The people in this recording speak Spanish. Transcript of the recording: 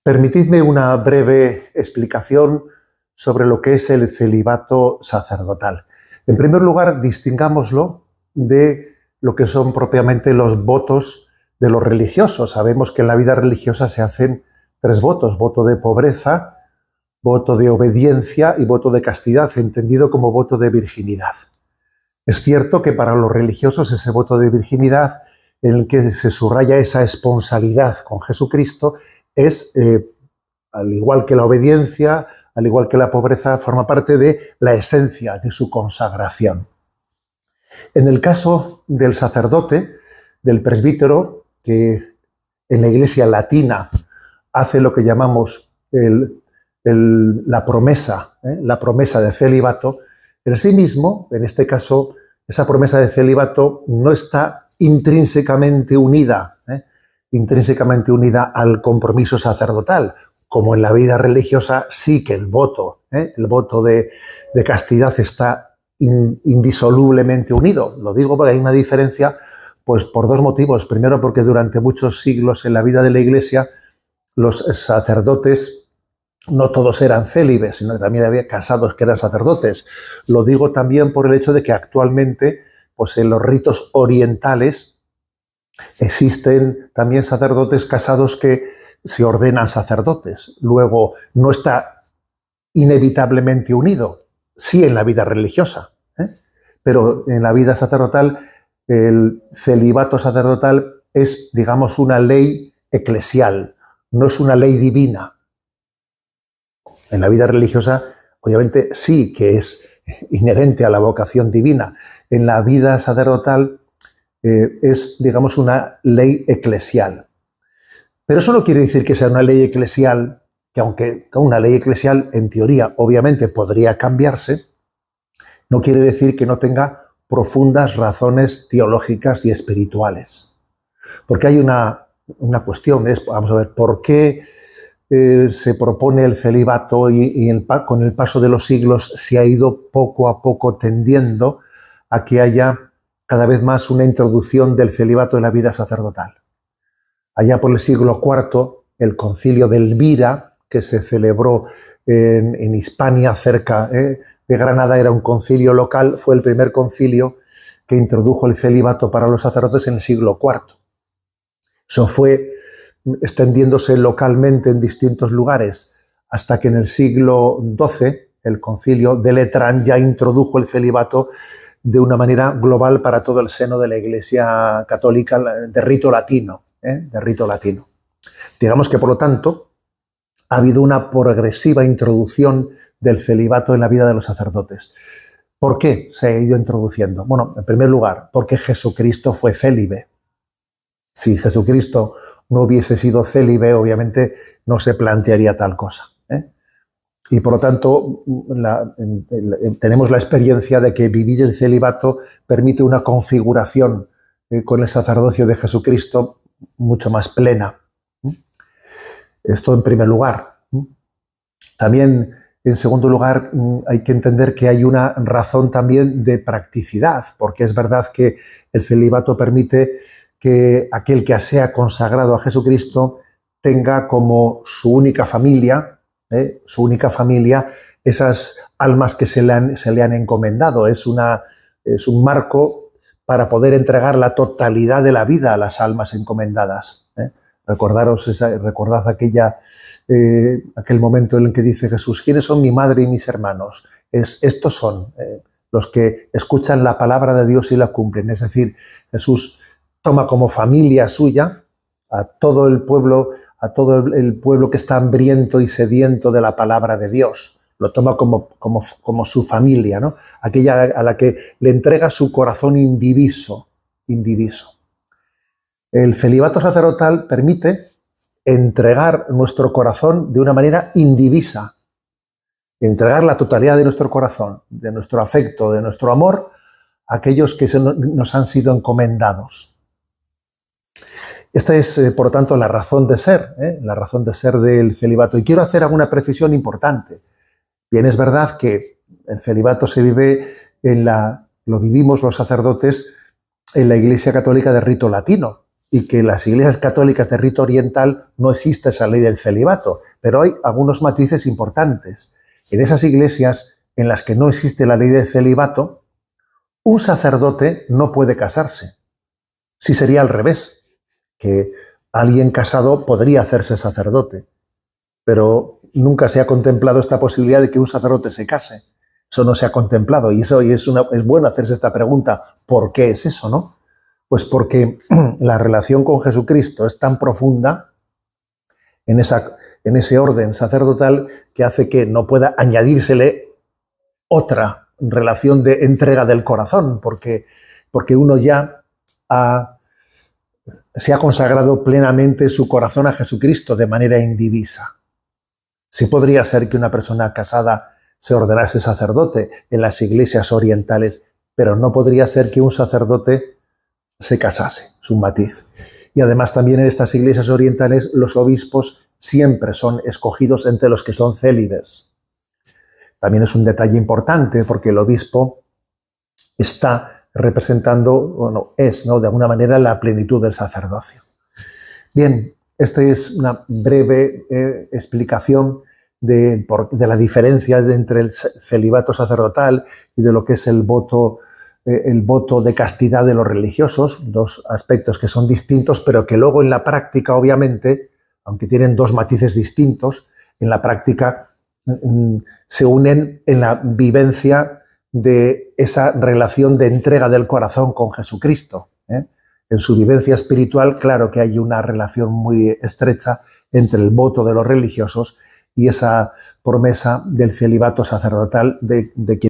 Permitidme una breve explicación sobre lo que es el celibato sacerdotal. En primer lugar, distingámoslo de lo que son propiamente los votos de los religiosos. Sabemos que en la vida religiosa se hacen 3 votos: voto de pobreza, voto de obediencia y voto de castidad, entendido como voto de virginidad. Es cierto que para los religiosos ese voto de virginidad, en el que se subraya esa esponsalidad con Jesucristo, es, al igual que la obediencia, al igual que la pobreza, forma parte de la esencia de su consagración. En el caso del sacerdote, del presbítero, que en la Iglesia latina hace lo que llamamos la promesa de celibato, en sí mismo, en este caso, esa promesa de celibato no está intrínsecamente unida al compromiso sacerdotal, como en la vida religiosa sí que el voto de castidad está indisolublemente unido. Lo digo porque hay una diferencia, pues por 2 motivos. Primero, porque durante muchos siglos en la vida de la Iglesia los sacerdotes no todos eran célibes, sino que también había casados que eran sacerdotes. Lo digo también por el hecho de que actualmente, pues en los ritos orientales, existen también sacerdotes casados que se ordenan sacerdotes. Luego, no está inevitablemente unido, sí en la vida religiosa, pero en la vida sacerdotal, el celibato sacerdotal es, digamos, una ley eclesial, no es una ley divina. En la vida religiosa, obviamente, sí que es inherente a la vocación divina. En la vida sacerdotal es, digamos, una ley eclesial. Pero eso no quiere decir que sea una ley eclesial, que aunque una ley eclesial, en teoría, obviamente podría cambiarse, no quiere decir que no tenga profundas razones teológicas y espirituales. Porque hay una cuestión, vamos a ver, ¿por qué se propone el celibato y con el paso de los siglos se ha ido poco a poco tendiendo a que haya cada vez más una introducción del celibato en la vida sacerdotal? Allá por el siglo IV, el concilio de Elvira, que se celebró en Hispania, cerca de Granada, era un concilio local, fue el primer concilio que introdujo el celibato para los sacerdotes en el siglo IV. Eso fue extendiéndose localmente en distintos lugares, hasta que en el siglo XII el concilio de Letrán ya introdujo el celibato de una manera global para todo el seno de la Iglesia católica de rito latino. Digamos que, por lo tanto, ha habido una progresiva introducción del celibato en la vida de los sacerdotes. ¿Por qué se ha ido introduciendo? Bueno, en primer lugar, porque Jesucristo fue célibe. Si Jesucristo no hubiese sido célibe, obviamente no se plantearía tal cosa. Y por lo tanto, tenemos la experiencia de que vivir el celibato permite una configuración con el sacerdocio de Jesucristo mucho más plena. Esto en primer lugar. También, en segundo lugar, hay que entender que hay una razón también de practicidad, porque es verdad que el celibato permite que aquel que sea consagrado a Jesucristo tenga como su única familia, esas almas que se le han encomendado. Es un marco para poder entregar la totalidad de la vida a las almas encomendadas. Recordad aquel momento en el que dice Jesús: ¿quiénes son mi madre y mis hermanos? Estos son los que escuchan la palabra de Dios y la cumplen. Es decir, Jesús toma como familia suya a todo el pueblo que está hambriento y sediento de la palabra de Dios. Lo toma como su familia, ¿no? Aquella a la que le entrega su corazón indiviso. El celibato sacerdotal permite entregar nuestro corazón de una manera indivisa, entregar la totalidad de nuestro corazón, de nuestro afecto, de nuestro amor, a aquellos que nos han sido encomendados. Esta es, por lo tanto, la razón de ser del celibato. Y quiero hacer alguna precisión importante. Bien, es verdad que el celibato se vive lo vivimos los sacerdotes en la Iglesia católica de rito latino. y que en las iglesias católicas de rito oriental no existe esa ley del celibato, pero hay algunos matices importantes. En esas iglesias en las que no existe la ley del celibato, un sacerdote no puede casarse. Sí sería al revés, que alguien casado podría hacerse sacerdote, pero nunca se ha contemplado esta posibilidad de que un sacerdote se case. Eso no se ha contemplado y es bueno hacerse esta pregunta, ¿por qué es eso, no? Pues porque la relación con Jesucristo es tan profunda en ese orden sacerdotal que hace que no pueda añadírsele otra relación de entrega del corazón, porque uno ya se ha consagrado plenamente su corazón a Jesucristo de manera indivisa. Sí podría ser que una persona casada se ordenase sacerdote en las iglesias orientales, pero no podría ser que un sacerdote se casase, es un matiz. Y además también en estas iglesias orientales los obispos siempre son escogidos entre los que son célibes. También es un detalle importante porque el obispo está representando, bueno, ¿no?, de alguna manera la plenitud del sacerdocio. Bien, esta es una breve explicación de la diferencia entre el celibato sacerdotal y de lo que es el voto de castidad de los religiosos, dos aspectos que son distintos, pero que luego en la práctica, obviamente, aunque tienen dos matices distintos, en la práctica se unen en la vivencia de esa relación de entrega del corazón con Jesucristo. En su vivencia espiritual, claro que hay una relación muy estrecha entre el voto de los religiosos y esa promesa del celibato sacerdotal de quien